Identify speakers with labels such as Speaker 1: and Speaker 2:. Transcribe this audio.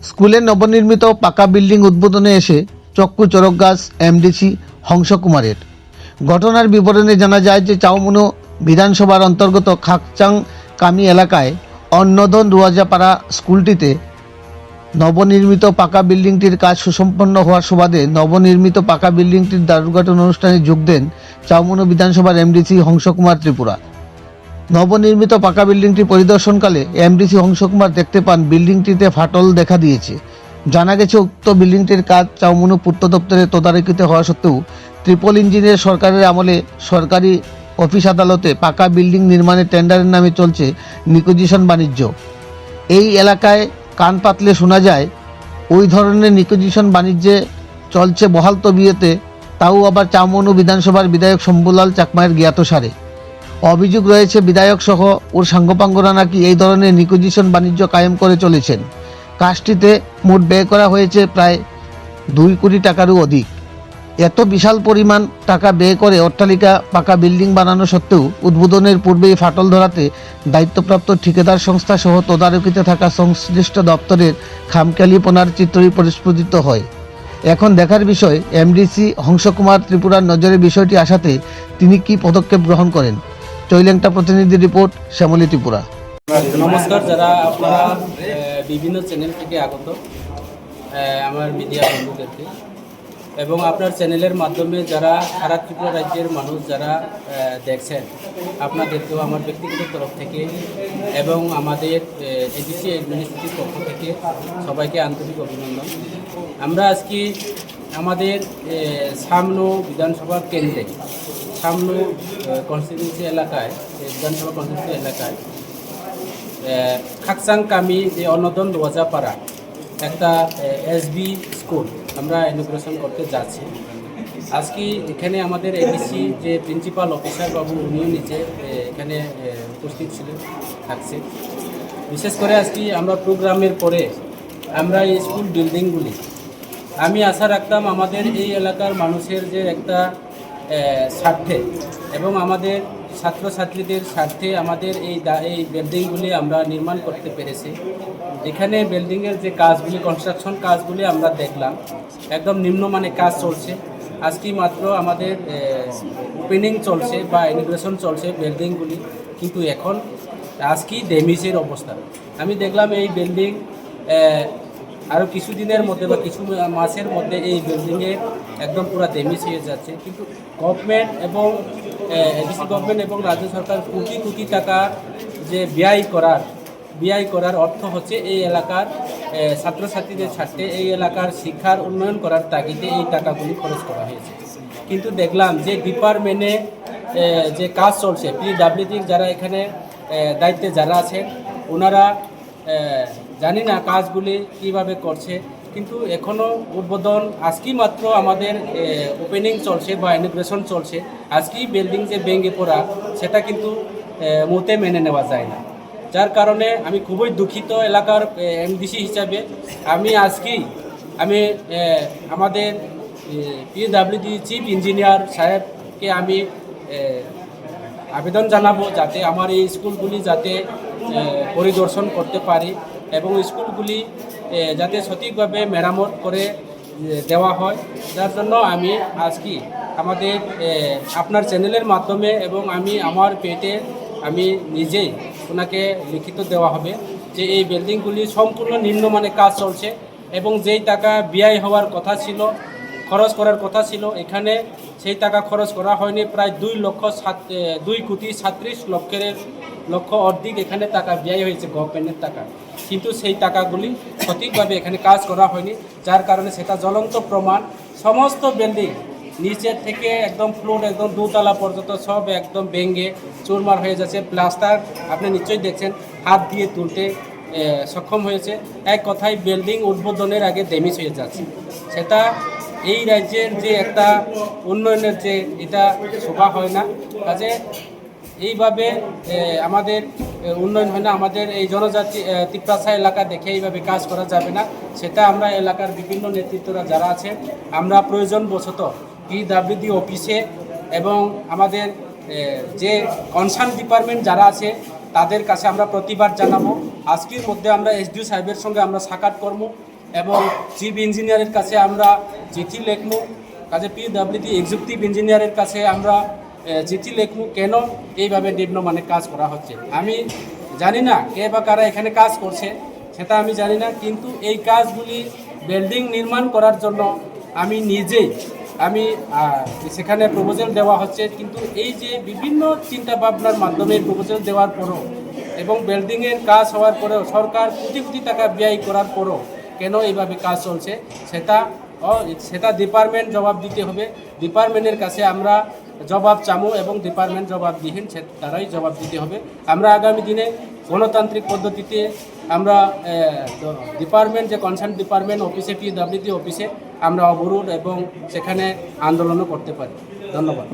Speaker 1: স্কুলের নবনির্মিত পাকা বিল্ডিং উদ্বোধনে এসে চক্ষু চড়ক গাছ এমডিসি হংস কুমারের। ঘটনার বিবরণে জানা যায় যে চাউমুনো বিধানসভার অন্তর্গত খাকচাং কামি এলাকায় অন্নদন রুয়াজাপাড়া স্কুলটিতে নবনির্মিত পাকা বিল্ডিংটির কাজ সুসম্পন্ন হওয়ার সুবাদে নবনির্মিত পাকা বিল্ডিংটির দ্বারোদ্ঘাটন অনুষ্ঠানে যোগ দেন চাউমুনো বিধানসভার এমডিসি হংস কুমার ত্রিপুরা। নবনির্মিত পাকা বিল্ডিংটি পরিদর্শনকালে এমডিসি হংসকুমার দেখতে পান বিল্ডিংটিতে ফাটল দেখা দিয়েছে। জানা গেছে উক্ত বিল্ডিংটির কাজ চাউমুনো পূর্ত দপ্তরে তদারকিতে হওয়া সত্ত্বেও ট্রিপল ইঞ্জিনের সরকারের আমলে সরকারি অফিস আদালতে পাকা বিল্ডিং নির্মাণের টেন্ডারের নামে চলছে নিকুজিশন বাণিজ্য। এই এলাকায় কান পাতলে শোনা যায় ওই ধরনের নিকুজিশন বাণিজ্যে চলছে বহাল তবিয়তে, তাও আবার চাউমুনো বিধানসভার বিধায়ক শম্ভুলাল চাকমায়ের জ্ঞাতসারে। অভিযোগ রয়েছে বিধায়ক সহ ওর সাঙ্গপাঙ্গরা নাকি এই ধরনের নিকুজিশন বাণিজ্য কায়েম করে চলেছেন। কাজটিতে মোট ব্যয় করা হয়েছে প্রায় 2 কোটি টাকারও অধিক। এত বিশাল পরিমাণ টাকা ব্যয় করে অট্টালিকা পাকা বিল্ডিং বানানো সত্ত্বেও উদ্বোধনের পূর্বেই ফাটল ধরাতে দায়িত্বপ্রাপ্ত ঠিকাদার সংস্থা সহ তদারকিতে থাকা সংশ্লিষ্ট দপ্তরের খামখেয়ালিপনার চিত্রই পরিস্ফুটিত হয়। এখন দেখার বিষয় এমডিসি হংসকুমার ত্রিপুরার নজরে বিষয়টি আসাতে তিনি কি পদক্ষেপ গ্রহণ করেন। চৈলেংটা প্রতিনিধি রিপোর্ট, শ্যামলী ত্রিপুরা।
Speaker 2: নমস্কার, যারা আপনারা বিভিন্ন চ্যানেল থেকে আগত আমার মিডিয়া বন্ধুদেরকে এবং আপনার চ্যানেলের মাধ্যমে যারা সারা ত্রিপুরা রাজ্যের মানুষ যারা দেখছেন, আপনাদেরকেও আমার ব্যক্তিগত তরফ থেকে এবং আমাদের এডিসি অ্যাডমিনিস্ট্রেটিভ পক্ষ থেকে সবাইকে আন্তরিক অভিনন্দন। আমরা আজকে আমাদের সামনো বিধানসভা কেন্দ্রে সামনো কনস্টিটিউন্সি এলাকায় বিধানসভা কনস্টিটিউন্সি এলাকায় খাকচাং কামি যে অন্নদন রোয়াজাপাড়া একটা এসবি স্কুল আমরা ইনোগ্রেশন করতে যাচ্ছি। আজকে এখানে আমাদের এডিসি যে প্রিন্সিপাল অফিসার বাবু উনিও নিচে এখানে উপস্থিত ছিলেন থাকছে। বিশেষ করে আজকে আমরা প্রোগ্রামের পরে আমরা এই স্কুল বিল্ডিংগুলি আমি আশা রাখতাম আমাদের এই এলাকার মানুষের যে একটা স্বার্থে এবং আমাদের ছাত্রছাত্রীদের স্বার্থে আমাদের এই বিল্ডিংগুলি আমরা নির্মাণ করতে পেরেছি। এখানে বিল্ডিংয়ের যে কাজগুলি কনস্ট্রাকশন কাজগুলি আমরা দেখলাম একদম নিম্নমানের কাজ চলছে। আজকে মাত্র আমাদের ওপেনিং চলছে বা ইনোগ্রেশন চলছে বিল্ডিংগুলি, কিন্তু এখন আজকেই ড্যামেজের অবস্থা। আমি দেখলাম এই বিল্ডিং আরও কিছুদিনের মধ্যে বা কিছু মাসের মধ্যে এই বিল্ডিংয়ের একদম পুরো ড্যামেজ হয়ে যাচ্ছে। কিন্তু গভর্নমেন্ট এবং এডিসি গভর্নমেন্ট এবং রাজ্য সরকার কোটি কোটি টাকা যে ব্যয় করার অর্থ হচ্ছে এই এলাকার ছাত্রছাত্রীদের স্বার্থে এই এলাকার শিক্ষার উন্নয়ন করার তাগিদে এই টাকাগুলি খরচ করা হয়েছে। কিন্তু দেখলাম যে ডিপার্টমেন্টে যে কাজ চলছে, পিডব্লিউডির যারা এখানে দায়িত্বে যারা আছেন ওনারা জানি না কাজগুলি কীভাবে করছে, কিন্তু এখনও উদ্বোধন আজকেই মাত্র আমাদের ওপেনিং চলছে বা ইনোগ্রেশন চলছে। আজকেই বিল্ডিং যে ভেঙে পড়া সেটা কিন্তু মোতে মেনে নেওয়া যায় না। যার কারণে আমি খুবই দুঃখিত এলাকার এমডিসি হিসাবে। আমি আমাদের পিডব্লিউডি চিফ ইঞ্জিনিয়ার সাহেবকে আমি আবেদন জানাবো যাতে আমার এই স্কুলগুলি যাতে পরিদর্শন করতে পারি এবং স্কুলগুলি যাতে সঠিকভাবে মেরামত করে দেওয়া হয়। যার জন্য আমি আজকে আমাদের আপনার চ্যানেলের মাধ্যমে এবং আমি আমার পেটে আমি নিজেই ওনাকে লিখিত দেওয়া হবে যে এই বিল্ডিংগুলি সম্পূর্ণ নিম্নমানের কাজ চলছে এবং যেই টাকা ব্যয় হওয়ার কথা ছিল, খরচ করার কথা ছিল, এখানে সেই টাকা খরচ করা হয়নি। প্রায় 2,37,00,000 অর্ধেক এখানে টাকা ব্যয় হয়েছে গভর্নমেন্টের টাকা, কিন্তু সেই টাকাগুলি সঠিকভাবে এখানে কাজ করা হয়নি। যার কারণে সেটা জ্বলন্ত প্রমাণ। সমস্ত বিল্ডিং নিচের থেকে একদম ফ্লোর একদম 2 তলা পর্যন্ত সব একদম ভেঙে চুরমার হয়ে যাচ্ছে। প্লাস্টার আপনি নিশ্চয়ই দেখছেন হাত দিয়ে তুলতে সক্ষম হয়েছে। এক কথায় বিল্ডিং উদ্বোধনের আগে ড্যামেজ হয়ে যাচ্ছে। সেটা এই রাজ্যের যে একটা উন্নয়নের যে এটা শোভা হয় না। কাজে এইভাবে আমাদের উন্নয়ন হয় না। আমাদের এই জনজাতি তিপ্রাসা এলাকা দেখে এইভাবে কাজ করা যাবে না। সেটা আমরা এলাকার বিভিন্ন নেতৃত্বরা যারা আছে আমরা প্রয়োজনবশত পিডব্লিউডি অফিসে এবং আমাদের যে কনসার্ন ডিপার্টমেন্ট যারা আছে তাদের কাছে আমরা প্রতিবাদ জানাবো। আজকের মধ্যে আমরা এসডিও সাহেবের সঙ্গে আমরা সাক্ষাৎ করব এবং চিফ ইঞ্জিনিয়ারের কাছে আমরা চিঠি লিখবো, কাজে পিডব্লিউডি এক্সিকিউটিভ ইঞ্জিনিয়ারের কাছে আমরা চিঠি লিখবো কেন এইভাবে নিম্নমানের কাজ করা হচ্ছে। আমি জানি না কে বা কারা এখানে কাজ করছে, সেটা আমি জানি না, কিন্তু এই কাজগুলি বিল্ডিং নির্মাণ করার জন্য আমি নিজেই সেখানে প্রপোজাল দেওয়া হচ্ছে, কিন্তু এই যে বিভিন্ন চিন্তা ভাবনার মাধ্যমে প্রপোজাল দেওয়ার পরও এবং বিল্ডিংয়ের কাজ হওয়ার পরেও সরকার কোটি কোটি টাকা ব্যয় করার পরও কেন এইভাবে কাজ চলছে সেটা ডিপার্টমেন্ট জবাব দিতে হবে। ডিপার্টমেন্টের কাছে আমরা জবাব চামো এবং ডিপার্টমেন্ট জবাবদিহীন, তারাই জবাব দিতে হবে। আমরা আগামী দিনে গণতান্ত্রিক পদ্ধতিতে আমরা ডিপার্টমেন্ট যে কনসার্ন ডিপার্টমেন্ট অফিসে পিডব্লিউডি অফিসে আমরা অবরোধ এবং সেখানে আন্দোলনও করতে পারি। ধন্যবাদ।